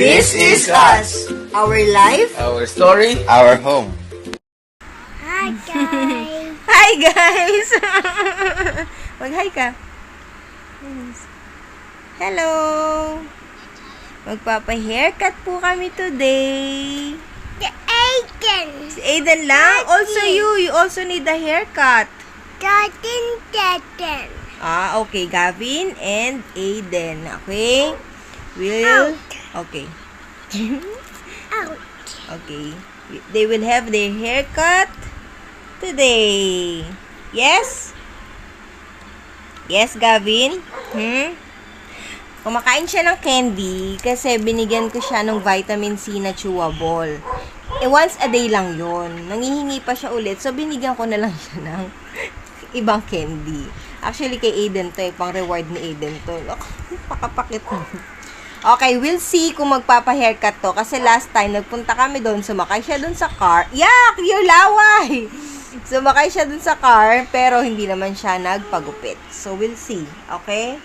This is us. Our life. Our story. Our home. Hi guys! Hi guys! Mag-hi ka. Hello! Magpapa-haircut po kami today. The Aiden! Si Aiden lang? Also you also need a haircut. Dutton. Okay. Gavin and Aiden. Okay? Will... Okay. Out. Okay. They will have their haircut today. Yes? Yes, Gavin? Kumakain siya ng candy kasi binigyan ko siya ng vitamin C na chewable. Once a day lang yon. Nangihingi pa siya ulit, so binigyan ko na lang siya ng ibang candy. Actually, kay Aiden to, pang reward ni Aiden to. Pakapakit mo. Okay, we'll see kung magpapa-haircut to. Kasi last time, nagpunta kami doon, sumakay siya doon sa car. Yak! Your laway! Sumakay siya doon sa car, pero hindi naman siya nagpagupit. So, we'll see. Okay?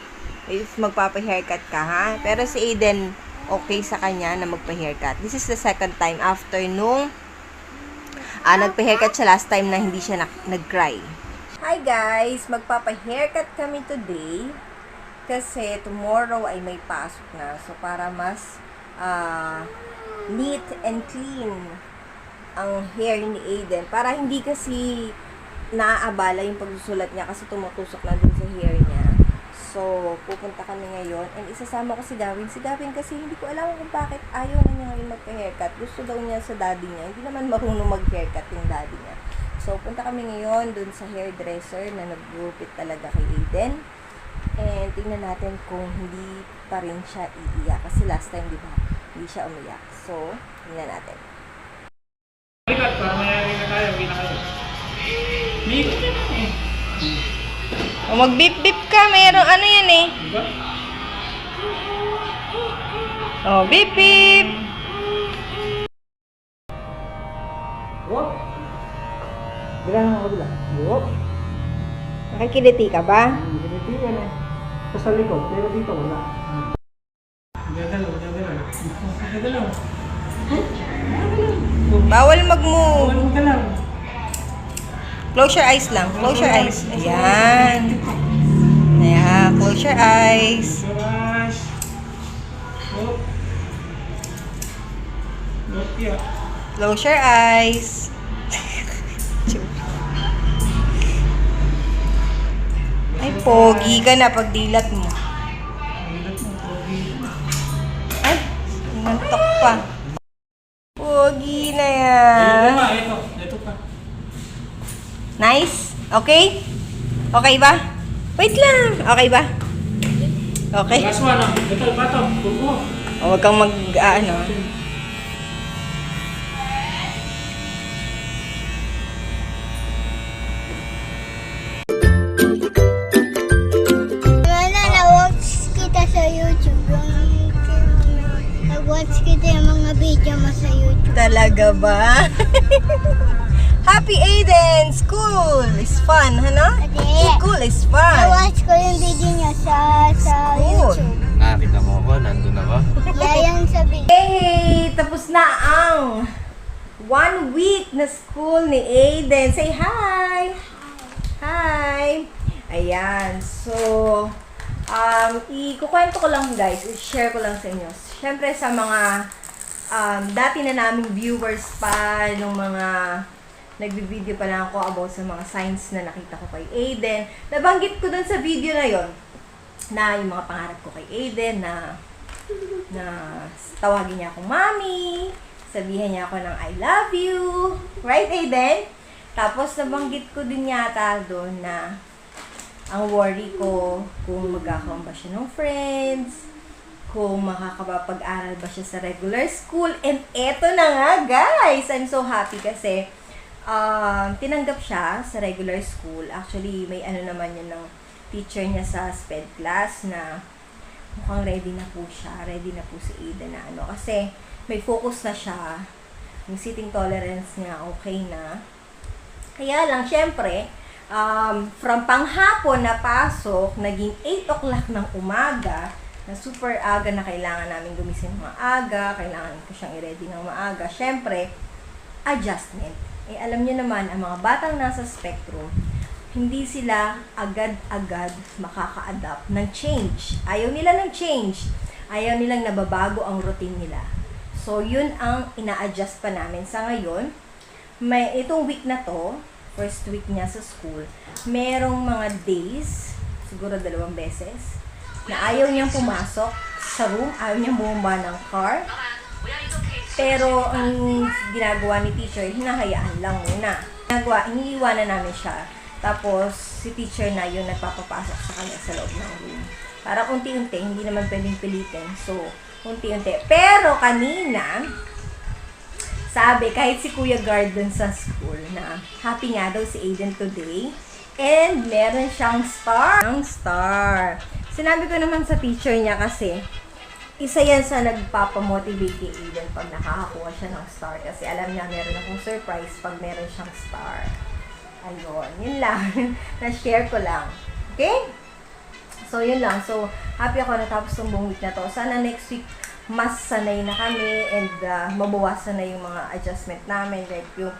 If magpapa-haircut ka, ha? Pero si Aiden, okay sa kanya na magpa-haircut. This is the second time after nung nagpa-haircut siya last time na hindi siya nag-cry. Hi guys! Magpapa-haircut kami today. Kasi tomorrow ay may pasok na. So, para mas neat and clean ang hair ni Aiden. Para hindi kasi naaabala yung pagsusulat niya kasi tumutusok na dun sa hair niya. So, pupunta kami ngayon. And isasama ko si Gavin. Si Gavin kasi hindi ko alam kung bakit ayaw na niya ngayon magpa-haircut. Gusto daw niya sa daddy niya. Hindi naman marunong mag-haircut yung daddy niya. So, punta kami ngayon dun sa hairdresser na nag-gupit talaga kay Aiden. And tingnan natin kung hindi pa rin siya iiyak. Kasi last time, di ba, hindi siya umiyak. So, tingnan natin. Balikat, para mayari na tayo, hindi na kayo. May ikot na eh. O, mag-beep-beep ka. Mayroong ano yan eh. Diba? O, beep-beep. Wop! Bilang ako kabila. Wop! Nakikiliti ka ba? Ganito yan eh. Sa likod, pero dito wala. Gagalaw. Bawal mag-move. Walang galaw. Close your eyes lang. Close your eyes. Ayan. Ayan. Close your eyes. Brush. Wop. Wop ya. Close your eyes. Ay, pogi ka na pag dilat mo. Ay, nantok pa. Pogi na yan. Ito pa. Nice? Okay? Okay ba? Wait lang. Okay ba? Okay? Last one ah. Ito, bato. Buko. O, huwag kang ano. Na-watch kita sa YouTube. Na-watch kita yung mga video mo sa YouTube. Talaga ba? Happy Aiden! School is fun, ano? Ate. School is fun. Na-watch ko yung video niya sa Cool. YouTube. Nakita mo ako, nandun ako. Yan sa video. Hey! Tapos na ang 1 week na school ni Aiden. Say hi! Hi! Ayan. So, ikukwento ko lang guys. I-share ko lang sa inyo. Siyempre sa mga dati na naming viewers pa, nung mga nagbi-video pa lang ako about sa mga signs na nakita ko kay Aiden. Nabanggit ko dun sa video na yon na yung mga pangarap ko kay Aiden na tawagin niya akong mommy, sabihan niya ako ng I love you. Right, Aiden? Tapos nabanggit ko din yata doon na ang worry ko kung magkakaroon ba siya ng friends, kung makakapag-aral ba siya sa regular school. And eto na nga, guys! I'm so happy kasi tinanggap siya sa regular school. Actually, may ano naman yun ng teacher niya sa SPED class na mukhang ready na po siya. Ready na po si Aiden na ano. Kasi may focus na siya. Yung sitting tolerance niya okay na. Kaya lang, syempre, from panghapon na pasok, naging 8 o'clock ng umaga, na super aga na kailangan namin gumising ng maaga, kailangan ko siyang i-ready ng maaga. Syempre, adjustment. Eh, alam niyo naman, ang mga batang nasa spectrum, hindi sila agad-agad makaka-adapt ng change. Ayaw nila ng change. Ayaw nilang nababago ang routine nila. So, yun ang ina-adjust pa namin sa ngayon. Itong week na to, first week niya sa school, merong mga days, siguro 2 beses, na ayaw niyang pumasok sa room, ayaw niyang bumaba ng car. Pero, ang ginagawa ni teacher, hinahayaan lang muna. Iniiwanan namin siya. Tapos, si teacher na yun nagpapapasok sa kanya sa loob ng room. Para unti-unti, hindi naman pwedeng pilitin. So, unti-unti. Pero, kanina, sabi, kahit si Kuya Guard dun sa school na happy nga daw si Aiden today. And, meron siyang star. Ang star. Sinabi ko naman sa teacher niya kasi, isa yan sa nagpapamotivate kay Aiden pag nakakakuha siya ng star. Kasi alam niya, meron akong surprise pag meron siyang star. Ayun, yun lang. Na-share ko lang. Okay? So, yun lang. So, happy ako natapos ng buong week na to. Sana next week, mas sanay na kami and mabawasan na yung mga adjustment namin. Like, yung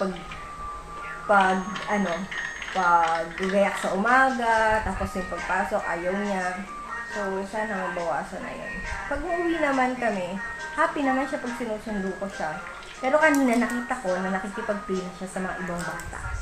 pag-gayak sa umaga, tapos yung pagpasok, ayaw niya. So, sana mabawasan na yun. Pag uuwi naman kami, happy naman siya pag sinusundo ko siya. Pero kanina nakita ko na nakikipag-play na siya sa mga ibang bata.